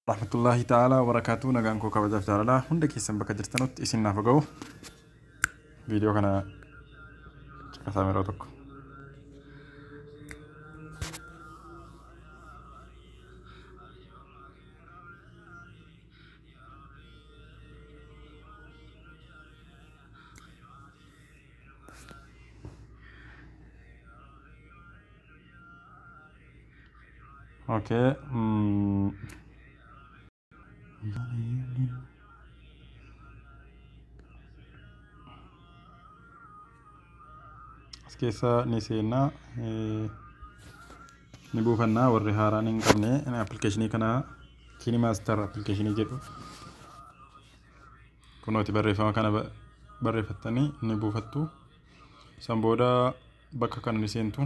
rahmatullahi ta'ala wa barakatuh. Nagaan koo kabajaaf jaalalaa hunda keessan bakka jirtanutti isin naaf ga'u viidiyoo kana caqasaa yeroo tokko. Okay. As keessa ni seenaa ni buufannaa warri haaraan hin qabne appilikeeshinii kana Kini Master appilikeeshinii jedhu kunooti barreeffama kana barreeffattanii ni buufattu. San booda bakka kana ni seentu.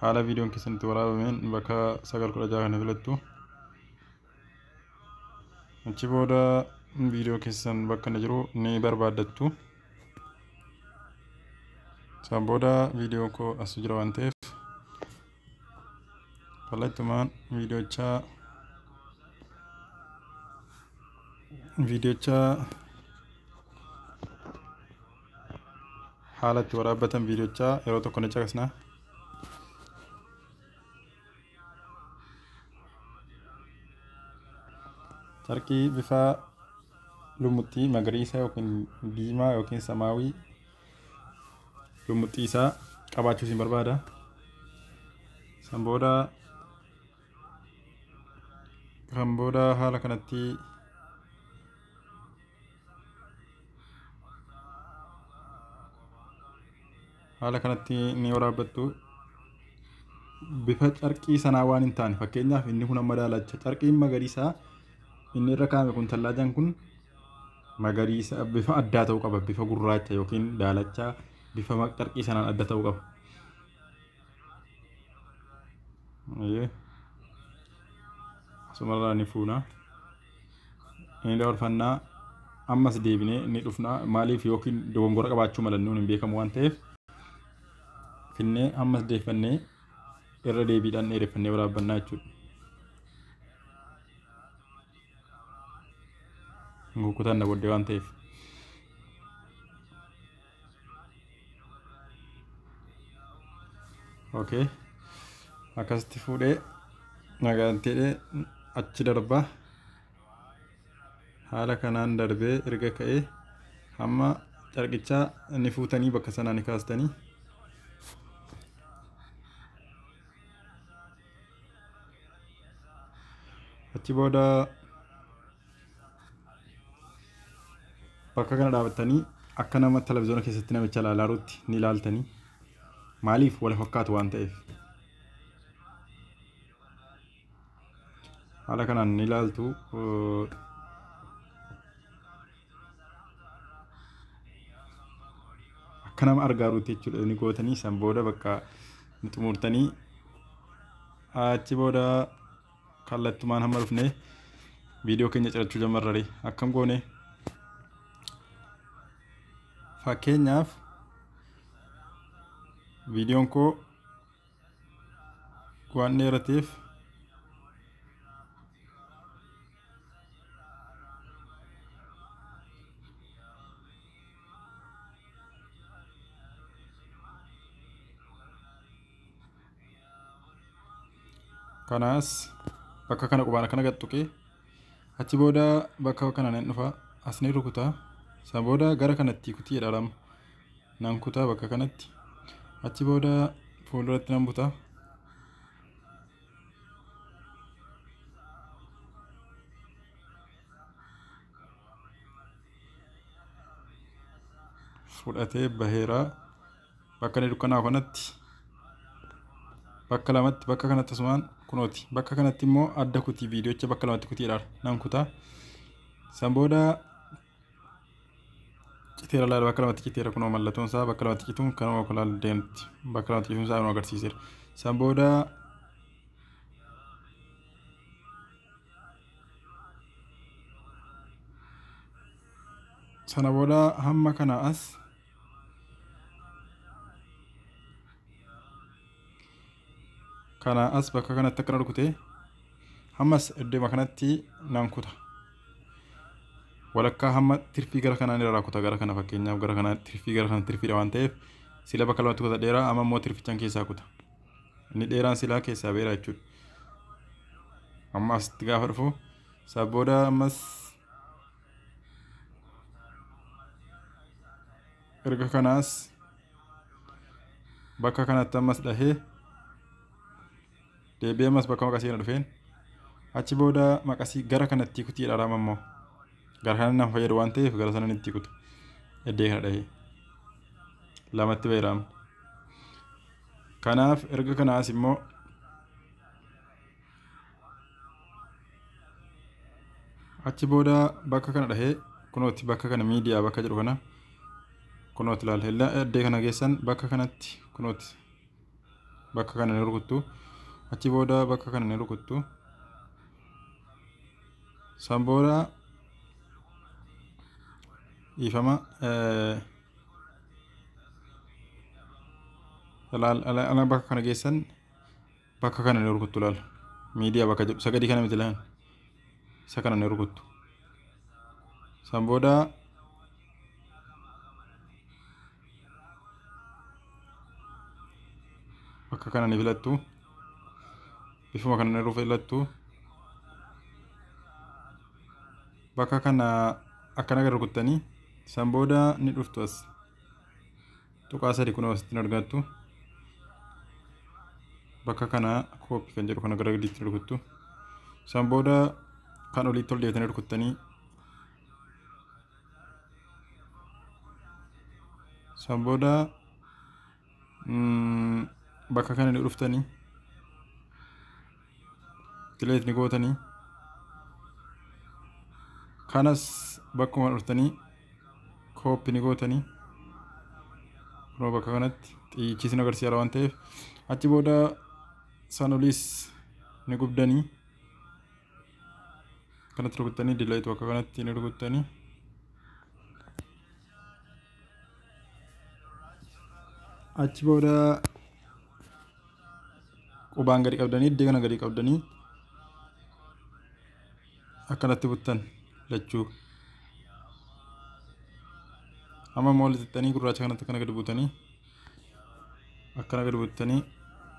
Haala viidiyoon keessanitti waraabameen bakka 9:16 kana filattu. Achi booda viidiyoo keessan bakka inni jiru ni barbaaddattu. San booda viidiyoo koo as jira waan ta'eef kallattumaan viidiyoocha haala itti waraabbatan viidiyoocha yeroo tokko ni caqasna. Carqii bifa lumuxxii magariisa yookiin diimaa yookiin samaawii lumuxxii isaa qabaachuu isin barbaada. San booda haala kanatti ni waraabbattu. Bifa carqii sanaa waan hin taane fakkeenyaaf inni kun amma daalacha carqiin magariisaa inni irra kaa'ame kun tallaajaan kun magariisa bifa addaa ta'uu qaba. Bifa gurraacha yookiin daalacha bifa carqii sanaan adda ta'uu qaba. Asumarraa ni fuuna. Inni dabarfannaa ammas deebinee ni dhufna. Maaliif yookiin dogongora qabaachuu malannuun hin beekamu waan ta'eef finnee ammas deeffannee irra deebiidhaan dheereffannee waraabbannaa jechuudha. Ngukutan na booddee waan ta'eef. Okay. Akkasitti fuudhee nagaan ta'ee achi darba. Haala kanaan darbee erga ka'ee hamma carqichaa ni fuutanii bakka sanaa ni kaastanii. Achi booda bakka kana dhaabattanii akka nama televiziyoona keessatti namicha ilaalaarutti ni ilaaltanii. Maaliif wal fakkaatu waan ta'eef. Haala kanaan ni ilaaltu. Akka nama argaarutti jechuudha ni gootanii. San booda bakka ni xumurtanii. Achi booda kallattumaan hamma dhufnee viidiyoo keenya cirachuu jalqabna. Akkam goone fakkeenyaaf viidiyoon koo waan dheerateef kanaas bakka kana qubaan kana gattuqee achi booda bakka kana nan dhufa asni rukutaa. San booda gara kanatti kutii jedhama nan kutaa bakka kanatti. Achi booda fuulduratti nan butaa. Fudhatee baheeraa bakka inni dukkanaa kanatti bakka lamatti bakka kanatti asumaan kunooti. Bakka kanatti immoo adda kutii viidiyoocha bakka lamatti kutiidhaan nan kutaa. San booda citeera laala bakka lamatti citeera kunoo mallattoon isaa bakka lamatti cituun kanuma kulaal deemti. Bakka lamatti cituun isaa nu agarsiiseera. San booda sana booda hamma kana as kana as bakka kanatti akkana rukutee hammas iddoo kanatti nan kuta walakkaa hamma tirfii gara kanaan irraa kuta gara kana fakkeenyaaf gara kana tirfii gara kana tirfii waan ta'eef sila bakka lamatti kuta dheeraa amma immoo tirfichaan keessaa kuta inni dheeraan silaa keessaa beera jechuudha amma asitti gaafa dhufu sabooda ammas erga kanaas bakka kanatti ammas dhahee deebi'ee ammas bakka maqasii na dhufeen achi booda maqasii gara kanatti kutii dharaama immoo gara kana nan fayyadu waan ta'eef gara sanan itti kutu eddee kana dhahee lamatti beeraam kanaaf erga kanaas immoo achi booda bakka kana dhahee kunooti bakka kana miidiyaa bakka jedhu kana kunooti laal hella eddee kana geessan bakka kanatti kunooti bakka kana ni rukuttu achi booda bakka kana ni rukuttu san booda ifama ala bakka kana geessan bakka kana ni rukuttu laal miidiyaa bakka jedhu sagadii kana miti laan isa kana ni rukuttu san booda bakka kana ni filattu bifuma kana ni filattu bakka kana akkana gara rukuttanii san booda ni dhuftu as tuqaa sadi kunoo asitti argattu bakka kana kooppi kan jedhu kana gara gadiitti rukuttu san booda kan oliitti ol deebitanii rukuttanii san booda bakka kana ni dhuftanii dileet ni gootanii kanas bakkuma dhuftanii kooppi ni gootanii kunoo bakka kanatti xiyyichiisni agarsiisa waan ta'eef achi booda san oliis ni gubdanii kanatti rukuttanii dileet bakka kanatti ni rukuttanii achi booda qubaan gadi qabdanii iddee kana gadi qabdanii akkanatti buttan lachuu amma immoo walitti gurraacha kanatti akkana gadi butanii akkana gadi butanii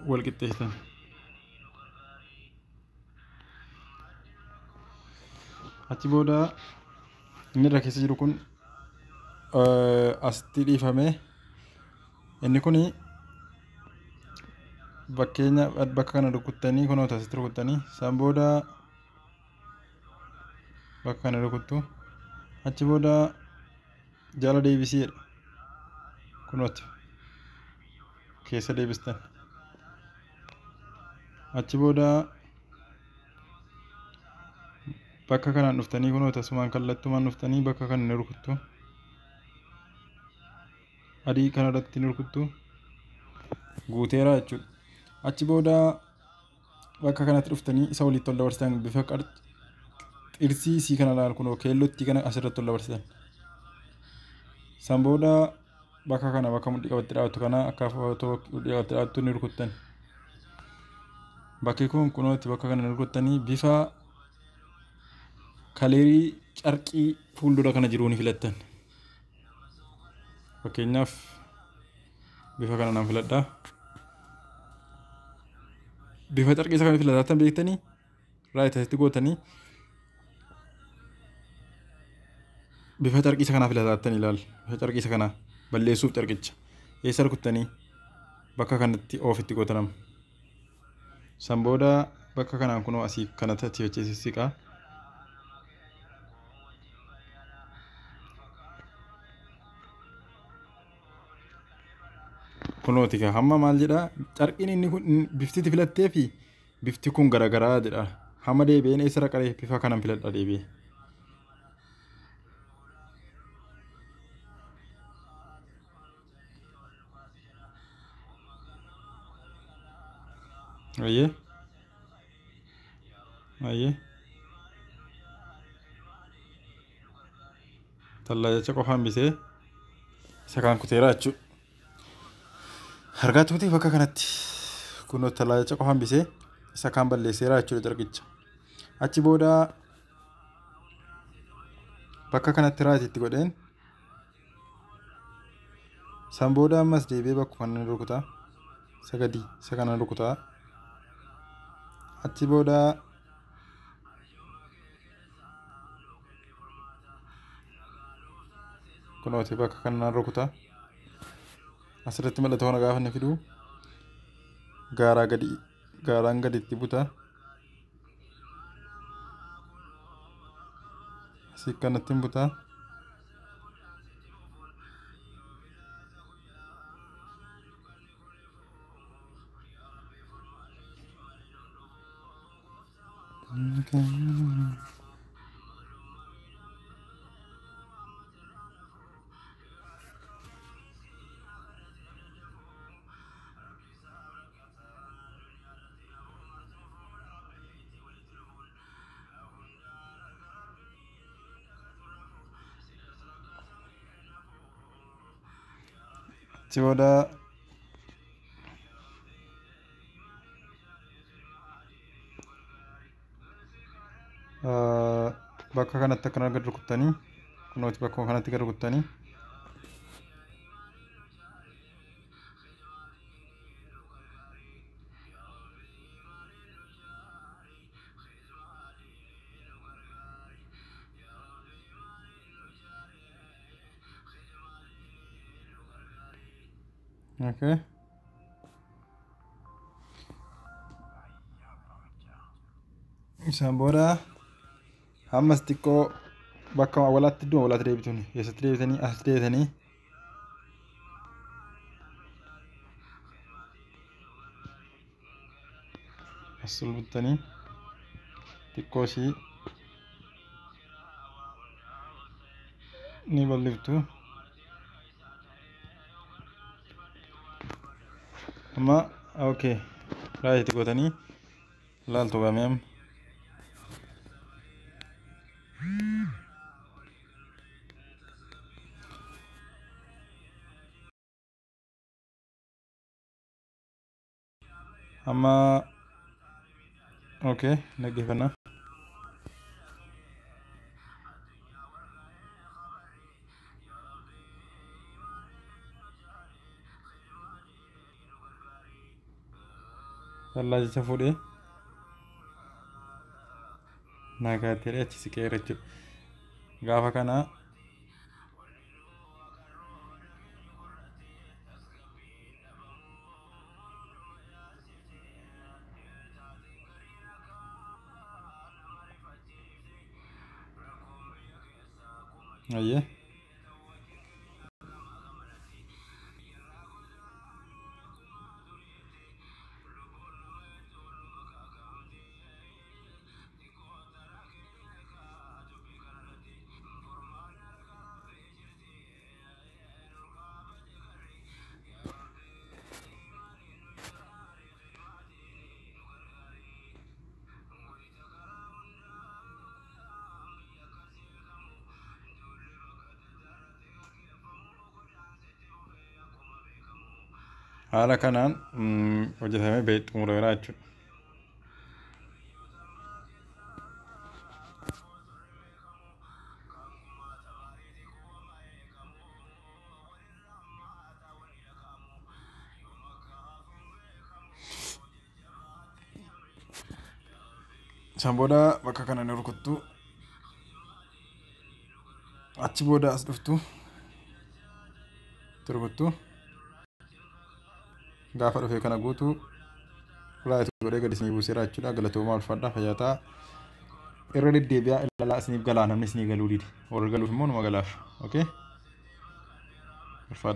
wal qixxeessan achi booda inni irra keessa jiru kun asitti dhiifamee inni kuni bakkeenya bakka kana rukuttanii kunoota asitti rukuttanii san booda bakka kana rukuttu achi booda jala deebisiidha kunooti keessa deebistan achi booda bakka kanaan dhuftanii kunoota sumaan kallattumaan dhuftanii bakka kana ni rukuttu adii kana irratti ni rukuttu guuteera jechuudha achi booda bakka kanatti dhuftanii isa walitti ol dabarsitan bifa xirsii isii kana laal kunoo keellootti kana asirratti ol dabarsitan san booda bakka kana bakka mudhii qabatti dhaabatu kana akka footoo mudhii qabatti dhaabatu ni rukuttan bakki kun kunooti bakka kana ni rukuttanii bifa kaleerii carqii fuuldura kana jiruu ni filattan fakkeenyaaf bifa kana nan filadhaa bifa carqii isa kana filatatan beektanii raayit asitti gootanii bifa carqii isa kana filatatan ilaal bifa carqii isa kana balleessuuf carqicha eessa rukuttanii bakka kanatti ofitti gootanam san booda bakka kanaan kunoo asii kanatti achi hojjeesissiqaa kunooti ka hamma maal jedha carqiin inni kun biftiti filattee fi bifti kun garagaraa jedha hamma deebi'een eessa raqaree bifa kanan filadha deebi'ee ayyee tallaa jecha qofaan bisee isa kaan kuteeraa jechuudha argaatuuti bakka kanatti kunoo talaacha qofa hambisee isa kaan balleesseera jechuudha carqicha. Achi booda bakka kanatti raayitiitti godheen san booda ammas deebi'ee bakka kana rukutaa sagadii isa kana rukutaa achi booda kunooti bakka kana rukutaa asirratti mallattoo kana gaafa inni fidu gaaraan gaditti butaa asii kanatti butaa achi booda bakka kanatti akkana gad rukuttanii kunooti bakka kanatti gad rukuttanii okay. Isaan booda ammas xiqqoo bakka walaatti iddoo walaatti deebituun keessatti deebitanii as deebitanii as sulbuttanii xiqqoo ishii ni bal'iftu. Amma okay raayiti gootanii laaltu gameem amma okay dhaggeeffannaa. Tallaajicha fuudhee naagaatee achi siqeera jechuudha. Gaafa kana ayyee haala kanaan hojjetamee bahee xumurameera jechuudha. Isaan booda bakka kana ni rukuttu achi booda as dhuftu rukuttu gaafa dhufee kana guutuu raayiti godhee gadi isinii buuseera jechuudha. Galatoomaa ulfaadhaa fayyaa irra deddeebi'aa ilaalaa isiniif galaa namni isinii galuu dide warra galuuf immoo numa galaaf okay ulfaadhaa.